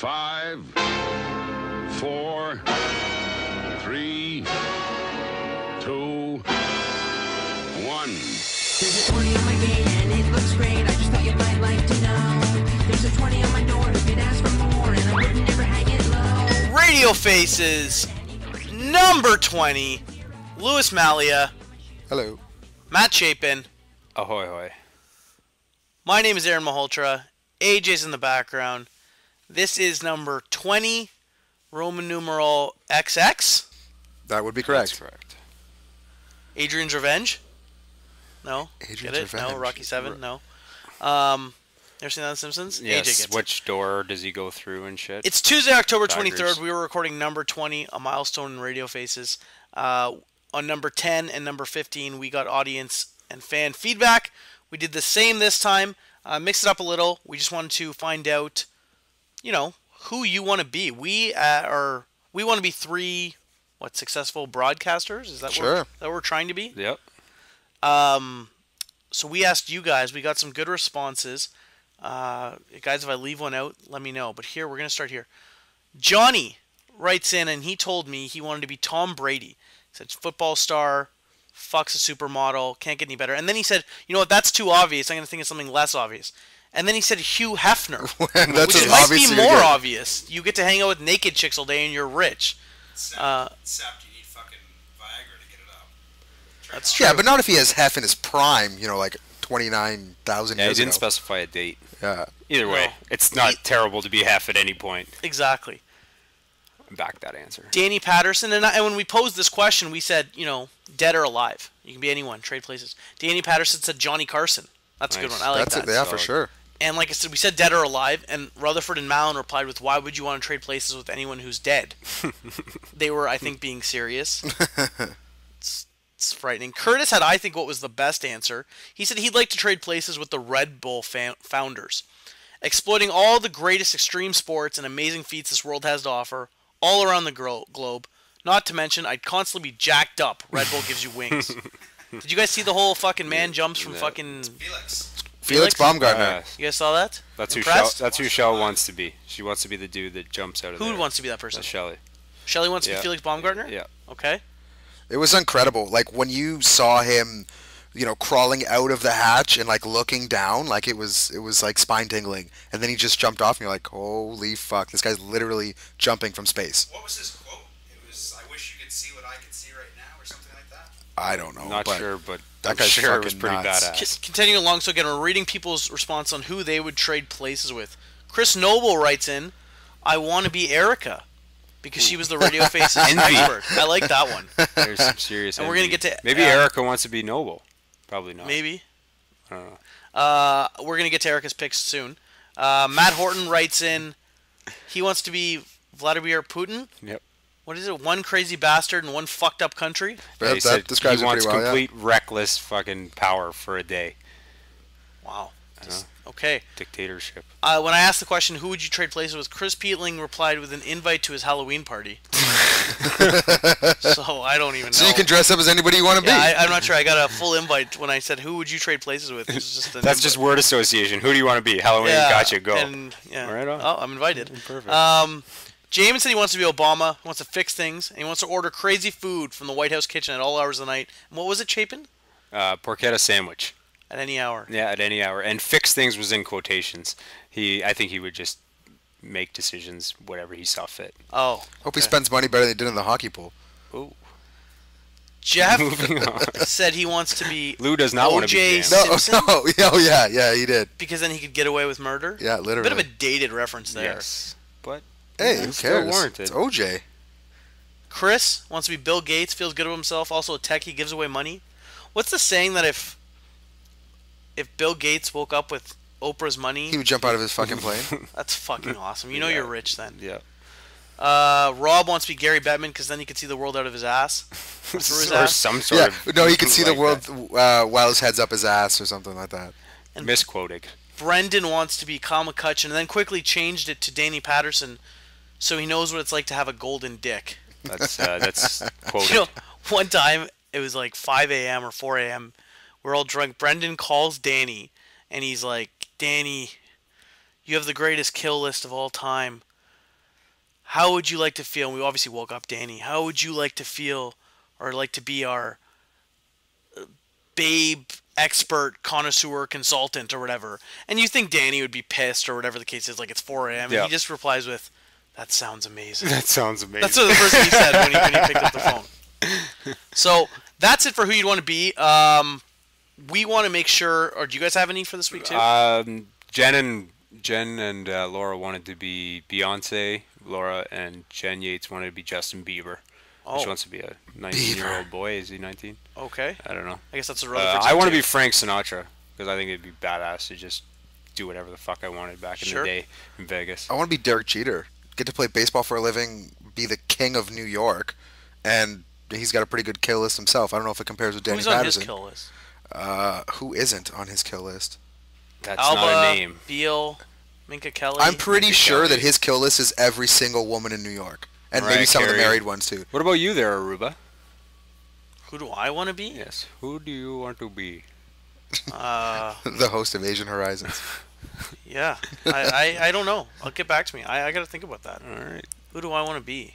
5, 4, 3, 2, 1. There's a 20 on my gate and it looks great. I just thought you might like to know. There's a 20 on my door who could ask for more, and I wouldn't ever hang it low. Radio Faces, number 20. Louis Malia. Hello. Matt Chapin. Ahoy hoy. My name is Aaron Malhotra. AJ's in the background. This is number 20, Roman numeral XX. That would be correct. That's correct. Adrian's Revenge? No? Adrian's Get it? Revenge. No? Rocky 7? No? Ever seen that on The Simpsons? AJ Yes, gets it. which door does he go through and shit? It's Tuesday, October Tigers. 23rd. We were recording number 20, a milestone in Radio Faces. On number 10 and number 15, we got audience and fan feedback. We did the same this time. Mixed it up a little. We just wanted to find out, you know, who you want to be. We want to be three, successful broadcasters? Is that Sure. what we're trying to be? Yep. So we asked you guys. We got some good responses. Guys, if I leave one out, let me know. But here, we're going to start here. Johnny writes in, and he told me he wanted to be Tom Brady. He said, football star, fucks a supermodel, can't get any better. And then he said, you know what, that's too obvious. I'm going to think of something less obvious. And then he said Hugh Hefner, That's which as might obvious be as you more get. obvious. You get to hang out with naked chicks all day and you're rich. Except you need fucking Viagra to get it up. That's true. Yeah, but not if he has Hef in his prime, like 29,000 Yeah, he years didn't ago. specify a date. Yeah. Either way, No. it's not terrible to be half at any point. Exactly. Back that answer. Danny Patterson, and when we posed this question, we said, dead or alive. You can be anyone, trade places. Danny Patterson said Johnny Carson. That's a good Nice. one. I like That's that. it. Yeah, for Solid. sure. And like I said, we said dead or alive, and Rutherford and Mallon replied with, why would you want to trade places with anyone who's dead? They were, I think, being serious. It's frightening. Curtis had, I think, what was the best answer. He said he'd like to trade places with the Red Bull founders, exploiting all the greatest extreme sports and amazing feats this world has to offer, all around the globe. Not to mention, I'd constantly be jacked up. Red Bull gives you wings. Did you guys see the whole fucking man jumps from fucking... Felix Baumgartner. You guys saw that? That's Impressed? who Shell wants to be. She wants to be the dude that jumps out of there. Who wants to be that person? That's Shelly. Shelly wants to be Yeah. Felix Baumgartner? Yeah. Okay. It was incredible. Like, when you saw him, crawling out of the hatch and, looking down, it was like spine-tingling. And then he just jumped off, and you're like, holy fuck, this guy's literally jumping from space. What was his quote? It was, I wish you could see what I can see right now, or something like that. I don't know. Not but sure, but that I'm guy's sure it was fucking pretty nuts. badass. Continuing along, so again, we're reading people's response on who they would trade places with. Chris Noble writes in, I want to be Erica, because she was the Radio Faces Envy. expert. I like that one. There's some serious And we're gonna envy. get to, Maybe Erica wants to be Noble. Probably not. Maybe. I don't know. We're going to get to Erica's picks soon. Matt Horton writes in, he wants to be Vladimir Putin. Yep. What is it? One crazy bastard in one fucked up country? That, He said that describes he it wants pretty well, yeah. complete reckless fucking power for a day. Wow. Okay. Dictatorship. When I asked the question, who would you trade places with, Chris Peatling replied with an invite to his Halloween party. So I don't even know. So you can dress up as anybody you want to be. Yeah, I'm not sure. I got a full invite when I said, who would you trade places with? It was just an That's just invite. word association. Who do you want to be? Halloween. Yeah, Gotcha. Go. And, yeah. Right on. Oh, I'm invited. Perfect. James said he wants to be Obama, he wants to fix things, and he wants to order crazy food from the White House kitchen at all hours of the night. And what was it, Chapin? Porchetta sandwich. At any hour. Yeah, at any hour. And fix things was in quotations. I think he would just make decisions whatever he saw fit. Oh. Hope he spends money better than he did in the hockey pool. Ooh. Jeff Moving on. said he wants to be Lou does not want to be O.J. jammed. No, Simpson? no, yeah, he did. Because then he could get away with murder? Yeah, A literally. bit of a dated reference there. Yes. But Hey, yeah, who still cares? warranted. It's OJ. Chris wants to be Bill Gates, feels good of himself, also a techie, gives away money. What's the saying that if Bill Gates woke up with Oprah's money, He would jump out of his fucking plane. that's fucking awesome. You know you're rich then. Yeah. Rob wants to be Gary Bettman because then he could see the world out of his ass. Through his or ass. some sort Yeah, of. no, he could see the like world that. while his head's up his ass or something like that. Misquoted. Brendan wants to be Kyle McCutcheon and then quickly changed it to Danny Patterson so he knows what it's like to have a golden dick. That's quoted. You know, one time it was like 5 a.m. or 4 a.m. We're all drunk. Brendan calls Danny and he's like, Danny, you have the greatest kill list of all time. how would you like to feel? And we obviously woke up Danny. How would you like to feel, or like to be our babe expert connoisseur consultant or whatever? And you think Danny would be pissed or whatever the case is, like it's 4 a.m. Yeah. And he just replies with, "That sounds amazing." That sounds amazing. That's what the first thing he said when he picked up the phone. So that's it for who you'd want to be. We want to make sure, or do you guys have any for this week too? Jen and Laura wanted to be Beyonce. Laura and Jen Yates wanted to be Justin Bieber. She wants to be a 19-year-old boy. Is he 19? Okay. I don't know. I guess that's a Rutherford. I want to be Frank Sinatra because I think it'd be badass to just do whatever the fuck I wanted back in Sure. the day in Vegas. I want to be Derek Jeter. Get to play baseball for a living, be the king of New York, and he's got a pretty good kill list himself. I don't know if it compares with Danny Who's on his Patterson. kill list? Who isn't on his kill list? That's Alba, not a name. Beal, Minka Kelly. I'm pretty Minka sure that Kelly. his kill list is every single woman in New York, and maybe Mariah some of the Carey. married ones too. What about you there, Aruba? Who do I want to be? Yes. Who do you want to be? The host of Asian Horizons. Yeah. I don't know. I'll get back to me. I got to think about that. All right. Who do I want to be?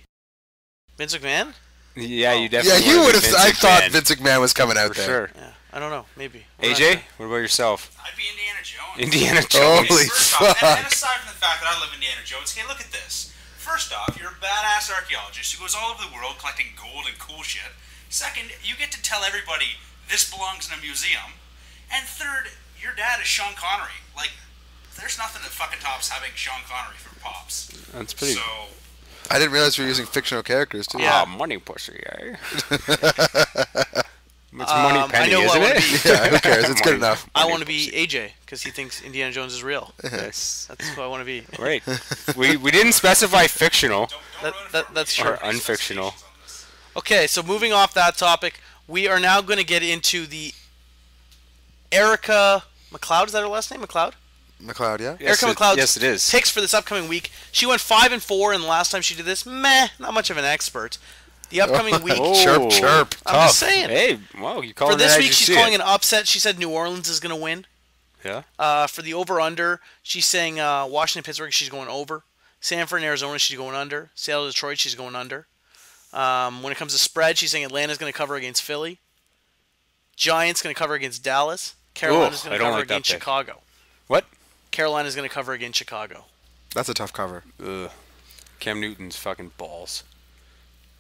Vince McMahon? Yeah, you Yeah, definitely. you wanna would be have. Vince I thought McMahon, Vince McMahon was coming out for there. sure. Yeah. I don't know. Maybe. I'm not AJ, sure. what about yourself? I'd be Indiana Jones. Indiana Jones. Holy First off, fuck. and aside from the fact that I live in Indiana Jones, okay, look at this. First off, you're a badass archaeologist who goes all over the world collecting gold and cool shit. Second, you get to tell everybody this belongs in a museum. And third, your dad is Sean Connery. Like, there's nothing that fucking tops having Sean Connery for pops. That's pretty. So, I didn't realize we were using fictional characters too. Yeah. Money pussy, eh? It's Money I Penny, know who I isn't wanna it? be. Yeah, who cares? It's good Money- enough. I Money want to be pussy. AJ because he thinks Indiana Jones is real. Yes. That's who I want to be. Right. We didn't specify fictional. don't That's Or true. unfictional. Okay, so moving off that topic, we are now going to get into the Erica McLeod. Is that her last name? McLeod? McLeod, yeah. Yes, Erica McLeod's yes, it is. picks for this upcoming week. She went 5-4, and the last time she did this, not much of an expert. The upcoming week, Oh, Chirp, chirp. I'm tough. just saying. Hey, wow, you call For it this as week, you she's see calling it. an upset. She said New Orleans is going to win. Yeah. For the over/under, she's saying Washington, Pittsburgh, she's going over. Sanford and Arizona, she's going under. Seattle, Detroit, she's going under. When it comes to spread, she's saying Atlanta's going to cover against Philly. Giants going to cover against Dallas. Carolina's Ooh, going I to don't cover like that against pick. Chicago. What? Carolina's going to cover against Chicago. That's a tough cover. Ugh. Cam Newton's fucking balls.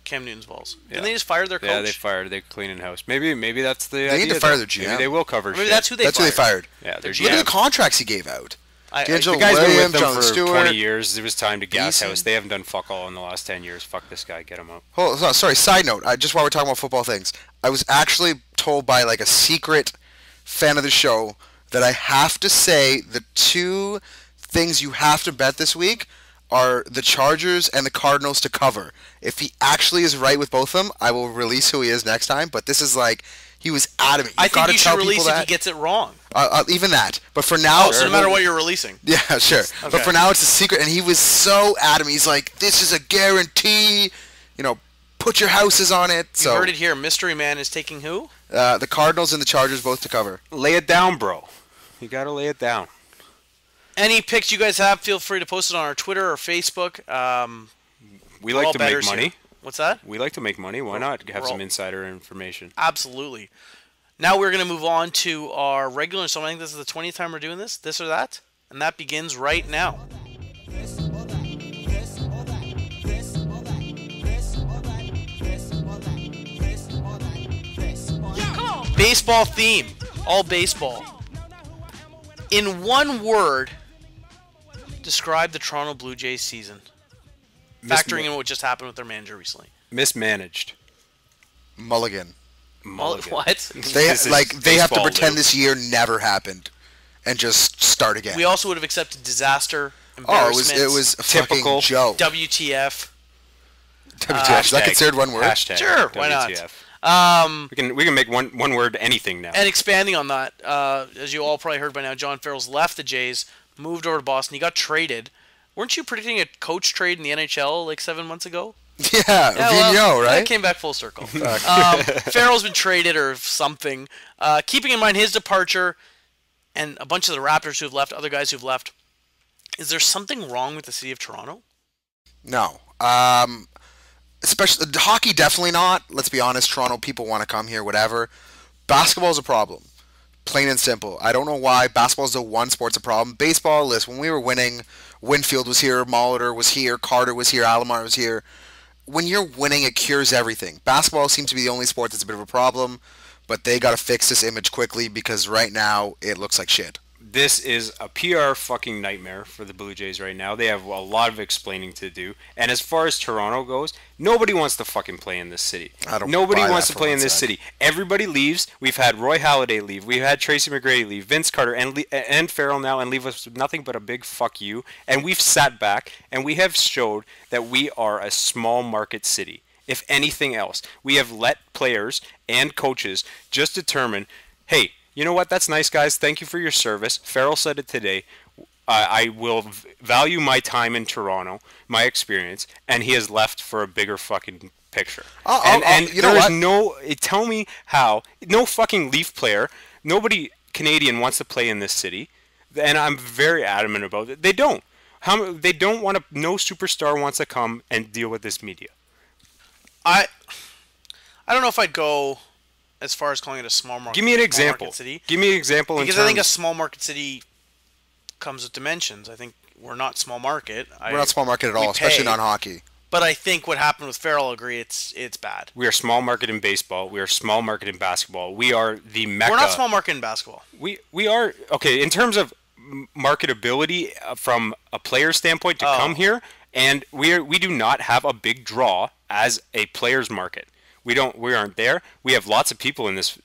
Cam Newton's balls. Yeah. Didn't they just fire their coach? Yeah, they fired. They're cleaning house. Maybe that's the. They need idea, to fire though. their GM. Maybe they will cover. Maybe shit. that's who they That's who they fired. Yeah, their GM. Look at GM. the contracts he gave out. D'Angelo The guy's been with Williams, them John for Stewart. 20 years. It was time to gas Beeson. house. They haven't done fuck all in the last 10 years. Fuck this guy. Get him out. Sorry, side note. Just while we're talking about football things, I was actually told by like a secret fan of the show that I have to say the two things you have to bet this week are the Chargers and the Cardinals to cover. If he actually is right with both of them, I will release who he is next time. But this is like, he was adamant. I You've think got to you tell should release people if he that. gets it wrong. Even that. But for now, Oh, so no matter what you're releasing. Yeah, sure. But Okay. for now, it's a secret. And he was so adamant. He's like, this is a guarantee. You know, put your houses on it. You So heard it here. Mystery Man is taking who? the Cardinals and the Chargers both to cover. Lay it down, bro. You gotta lay it down. Any picks you guys have, feel free to post it on our Twitter or Facebook. We We're all like to make bettors money. here. What's that? We like to make money. Why not have we're some all- insider information? Absolutely. Now we're going to move on to our regular installment. I think this is the 20th time we're doing this or that. And that begins right now. Baseball theme. All baseball. In one word, describe the Toronto Blue Jays season. Factoring in what just happened with their manager recently. Mismanaged. Mulligan. Mulligan. What? They This is have to baseball, pretend Lou. this year never happened, and just start again. We also would have accepted disaster, it embarrassment, was a Typical. fucking joke. WTF. WTF. Is that Hashtag- considered one word? Hashtag Sure, why not? WTF. We can make one word anything now. And expanding on that, as you all probably heard by now, John Farrell's left the Jays, moved over to Boston. He got traded. Weren't you predicting a coach trade in the NHL like 7 months ago? Yeah, Vigneault, right? That came back full circle. Farrell's been traded or something. Keeping in mind his departure and a bunch of the Raptors who've left, other guys who've left, is there something wrong with the city of Toronto? No. Especially hockey, definitely not. Let's be honest. Toronto people want to come here, whatever. Basketball's a problem. Plain and simple. I don't know why. Basketball is the one sport's a problem. Baseball, listen, when we were winning, Winfield was here, Molitor was here, Carter was here, Alomar was here. When you're winning, it cures everything. Basketball seems to be the only sport that's a bit of a problem, but they got to fix this image quickly because right now it looks like shit. This is a PR fucking nightmare for the Blue Jays right now. They have a lot of explaining to do. And as far as Toronto goes, nobody wants to fucking play in this city. Nobody wants to play in this city. Everybody leaves. We've had Roy Halladay leave. We've had Tracy McGrady leave. Vince Carter and Farrell now and leave us with nothing but a big fuck you. And we've sat back and we have showed that we are a small market city. If anything else, we have let players and coaches just determine, hey, you know what? That's nice, guys. Thank you for your service. Farrell said it today. I will value my time in Toronto, my experience, and he has left for a bigger fucking picture. And you know what? Tell me how. No fucking Leaf player, nobody Canadian wants to play in this city, and I'm very adamant about it. They don't. They don't want to. No superstar wants to come and deal with this media. I don't know if I'd go as far as calling it a small market. Give me an example. City. Give me an example. Because I think a small market city comes with dimensions. I think we're not small market. We're not small market at all, especially not hockey. But I think what happened with Farrell, agree, it's bad. We are small market in baseball. We are small market in basketball. We are the mecca. We're not small market in basketball. We are okay in terms of marketability from a player standpoint to come here, and we do not have a big draw as a player's market. We aren't there. We have lots of people in this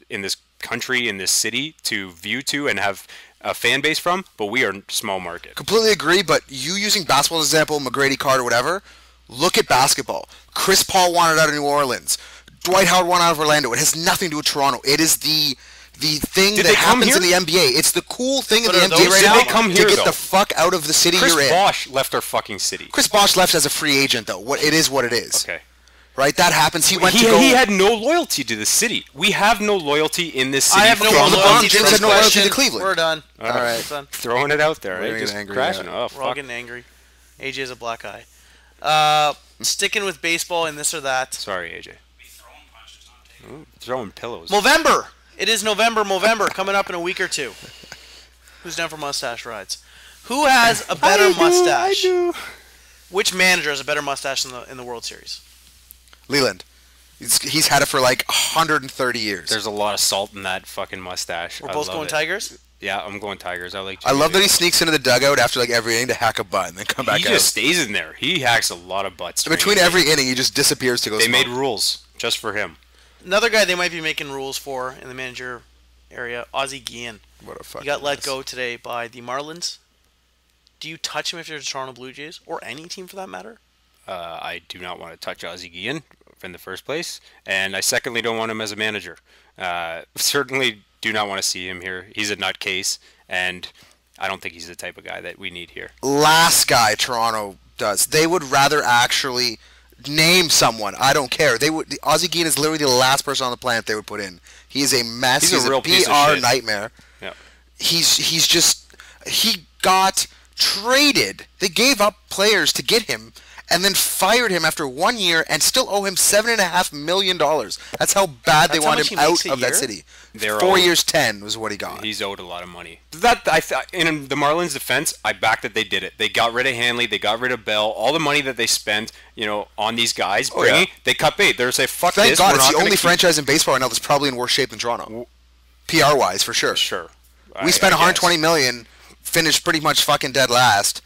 country, in this city to view to and have a fan base from, but we are small market. Completely agree, but you using basketball as an example, McGrady, Carter, whatever, look at basketball. Chris Paul wanted out of New Orleans. Dwight Howard wanted out of Orlando. It has nothing to do with Toronto. It is the thing that happens in the NBA. It's the cool thing in the NBA right now to get the fuck out of the city you're in. Chris Bosh left our fucking city. Chris Bosh left as a free agent, though. It is what it is. Okay. Right, that happens. He had no loyalty to the city. We have no loyalty in this city. I have no loyalty to James had no loyalty to Cleveland. We're done. All right. Done. Throwing it out there. We're Just angry, crashing. yeah. Oh, We're all fuck. getting angry. AJ has a black eye. Sticking with baseball and this or that. Sorry, AJ. Be throwing punches on tape. Ooh, throwing pillows. Movember. It is November, coming up in a week or two. Who's down for mustache rides? Who has a better mustache? I do. Which manager has a better mustache in the World Series? Leland. He's had it for like 130 years. There's a lot of salt in that fucking mustache. We're both going Tigers? Yeah, I'm going Tigers. I love that he sneaks into the dugout after like every inning to hack a butt and then come back out. He just stays in there. He hacks a lot of butts. Between every inning, he just disappears to go They smoke. made rules just for him. Another guy they might be making rules for in the manager area, Ozzie Guillen. What a fucking He got let mess. go today by the Marlins. Do you touch him if you're the Toronto Blue Jays? Or any team for that matter? I do not want to touch Ozzie Guillen in the first place, and I secondly don't want him as a manager. Certainly do not want to see him here. He's a nutcase, and I don't think he's the type of guy that we need here. Last guy Toronto does. They would rather actually name someone. I don't care. Ozzie Guillen is literally the last person on the planet they would put in. He is a mess. He's a real piece of PR shit. nightmare. Yeah. He got traded. They gave up players to get him and then fired him after 1 year and still owe him $7.5 million. That's how bad they want him out of that city. 4 years, 10 was what he got. He's owed a lot of money. In the Marlins' defense, I back that they did it. They got rid of Hanley. They got rid of Bell. All the money that they spent, on these guys, they cut bait. They're say, fuck Thank this. God, we're it's not the gonna only keep... franchise in baseball right now that's probably in worse shape than Toronto. PR-wise, for sure. Sure. We spent $120 million, finished pretty much fucking dead last.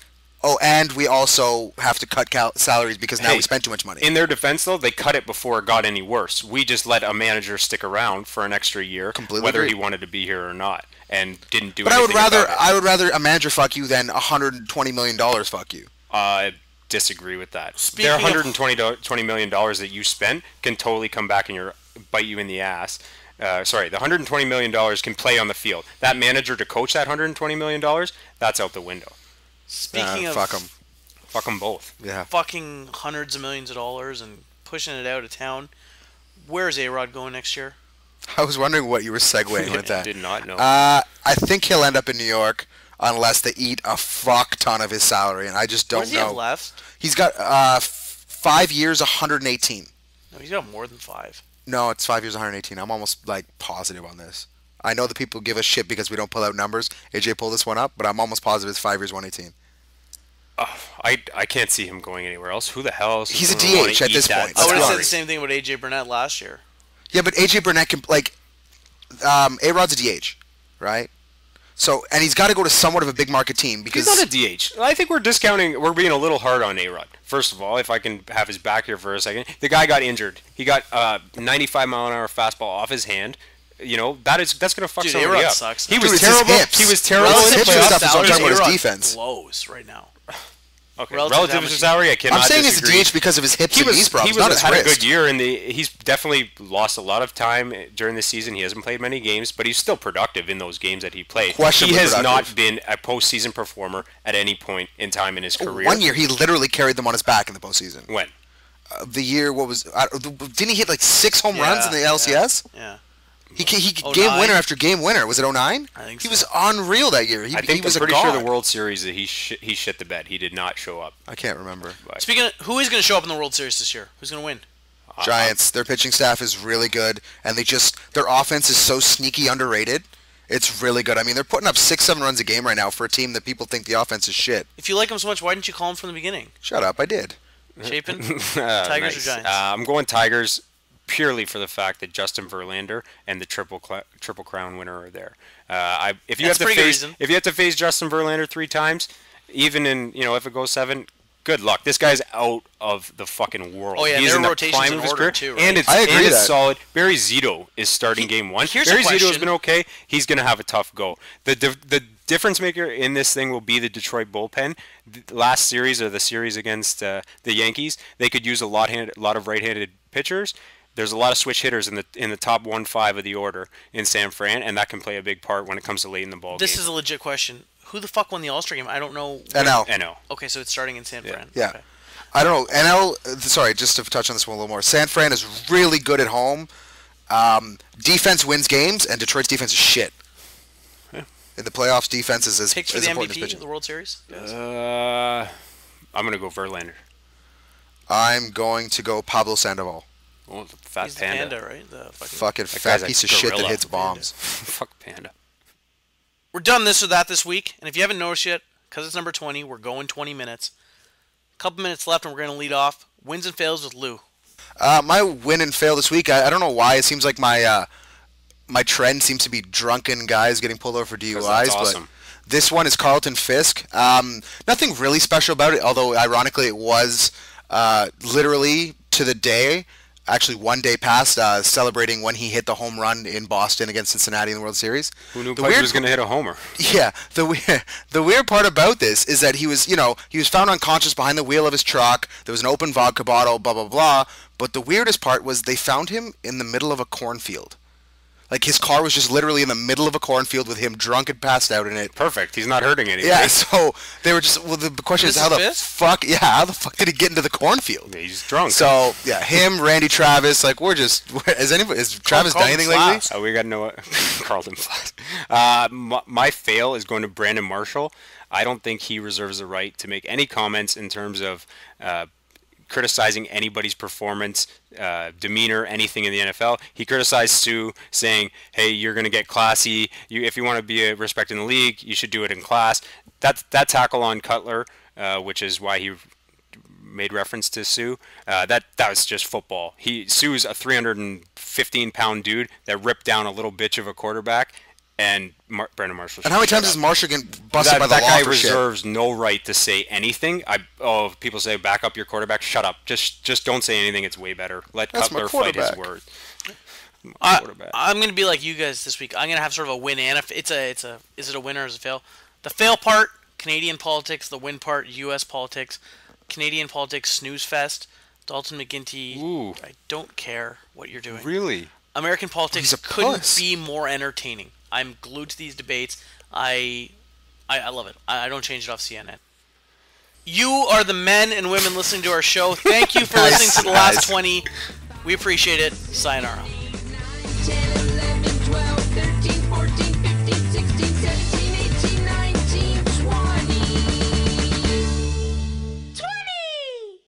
Oh, and we also have to cut salaries because now we spent too much money. In their defense, though, they cut it before it got any worse. We just let a manager stick around for an extra year, whether he wanted to be here or not, and didn't do anything about it. I would rather a manager fuck you than $120 million fuck you. I disagree with that. Their $120 million that you spent can totally come back and bite you in the ass. The $120 million can play on the field. That manager to coach that $120 million, that's out the window. Speaking of fuck them. Fuck them both. Yeah. Fucking hundreds of millions of dollars and pushing it out of town. Where's A-Rod going next year? I was wondering what you were segueing with that. Did not know. I think he'll end up in New York unless they eat a fuck ton of his salary, and I just don't know. What does he have left? He's got 5 years, 118. No, he's got more than 5. No, it's 5 years, 118. I'm almost like positive on this. I know that people give us shit because we don't pull out numbers. AJ pulled this one up, but I'm almost positive it's 5 years, 118. I can't see him going anywhere else. Who the hell else? He's a DH at this point. I would have said Sorry. the same thing about AJ Burnett last year. Yeah, but AJ Burnett can A-Rod's a DH, right? So, and he's got to go to somewhat of a big market team because He's not a DH. I think we're discounting. We're being a little hard on A-Rod. First of all, if I can have his back here for a second, the guy got injured. He got 95 mile an hour fastball off his hand. You know that's gonna fuck somebody A-Rod up. sucks. He Dude, was it's his terrible. hips. He was terrible in Relative the to his playoffs. stuff is what I'm talking about his A-Rod defense. blows right now. Okay, Relative relative to to his salary, I cannot I'm saying disagree. he's a DH because of his hips and knees problems, he not his had wrist. a good year, and he's definitely lost a lot of time during the season. He hasn't played many games, but he's still productive in those games that he played. Questionably He has productive. not been a postseason performer at any point in time in his career. 1 year, he literally carried them on his back in the postseason. When? The year, didn't he hit like 6 home runs in the LCS? Yeah. He 09? game winner after game winner. Was it 09? I think He so. was unreal that year. He I think was I'm a pretty god. sure the World Series that he shit the bed. He did not show up. I can't remember. Speaking of, who is going to show up in the World Series this year? Who's going to win? Giants, their pitching staff is really good, and their offense is so sneaky underrated. It's really good. I mean, they're putting up 6-7 runs a game right now for a team that people think the offense is shit. If you like him so much, why didn't you call him from the beginning? Shut up, I did. Chapin? Tigers Nice. or Giants? I'm going Tigers purely for the fact that Justin Verlander and the Triple Crown winner are there. If you That's have to pretty good face reason. if you have to face Justin Verlander 3 times, even in if it goes 7, good luck. This guy's out of the fucking world. Oh, yeah, and He's their in the rotation's prime in of his order career, too, right? and it's I agree and with it's that. solid. Barry Zito is starting game 1. Here's a Barry Zito has question. been okay. He's gonna have a tough go. The difference maker in this thing will be the Detroit bullpen. The last series or the series against the Yankees, they could use a lot of right-handed pitchers. There's a lot of switch hitters in the top 1-5 of the order in San Fran, and that can play a big part when it comes to late in the ball This game. is a legit question. Who the fuck won the All-Star game? I don't know. NL. NL. Okay, so it's starting in San Fran. Yeah. Okay. I don't know. NL, sorry, just to touch on this one a little more. San Fran is really good at home. Defense wins games, and Detroit's defense is shit. In the playoffs, defense is as Picks for as the important as MVP pitching. of the World Series? I'm gonna go Verlander. I'm going to go Pablo Sandoval. Oh, the fat He's the panda. panda, right? The fucking... Fucking That fat guy's a piece of shit that gorilla. hits bombs. Fuck panda. We're done this or that this week, and if you haven't noticed yet, because it's number 20, we're going 20 minutes. A couple minutes left, and we're going to lead off. Wins and fails with Lou. My win and fail this week, I don't know why. It seems like my trend seems to be drunken guys getting pulled over for DUIs. That's awesome. But this one is Carlton Fisk. Nothing really special about it, although ironically it was literally to the day, actually 1 day past, celebrating when he hit the home run in Boston against Cincinnati in the World Series. Who knew The Pudge weird was gonna hit a homer? Yeah, the weird part about this is that he was found unconscious behind the wheel of his truck. There was an open vodka bottle, blah blah blah. But the weirdest part was they found him in the middle of a cornfield. Like his car was just literally in the middle of a cornfield with him drunk and passed out in it. Perfect. He's not hurting anybody. Yeah, so they were just. Well, the question is This how is the Fisk? fuck? Yeah, how the fuck did he get into the cornfield? He's drunk. So yeah, him, Randy Travis, like has Travis done anything lately? We got to know what Carlton Flash. My fail is going to Brandon Marshall. I don't think he reserves the right to make any comments in terms of criticizing anybody's performance, demeanor, anything in the NFL. He criticized Sue, saying, "Hey, you're going to get classy. If you want to be a respect in the league, you should do it in class." That tackle on Cutler, which is why he made reference to Sue. That was just football. Sue's a 315-pound dude that ripped down a little bitch of a quarterback, and Brandon Marshall. And how many times has Marshall getting busted by the that law guy for shit? reserves no right to say anything. People say back up your quarterback. Shut up. Just don't say anything. It's way better. Let That's my Cutler fight his quarterback. words. I'm going to be like you guys this week. I'm going to have sort of a win and is it a win or is it a fail? The fail part, Canadian politics. The win part, U.S. politics. Canadian politics, snooze fest. Dalton McGuinty. Ooh. I don't care what you're doing. Really? American politics He's a couldn't puss. be more entertaining. I'm glued to these debates. I love it. I don't change it off CNN. You are the men and women listening to our show. Thank you for listening to the last 20. We appreciate it. Sayonara.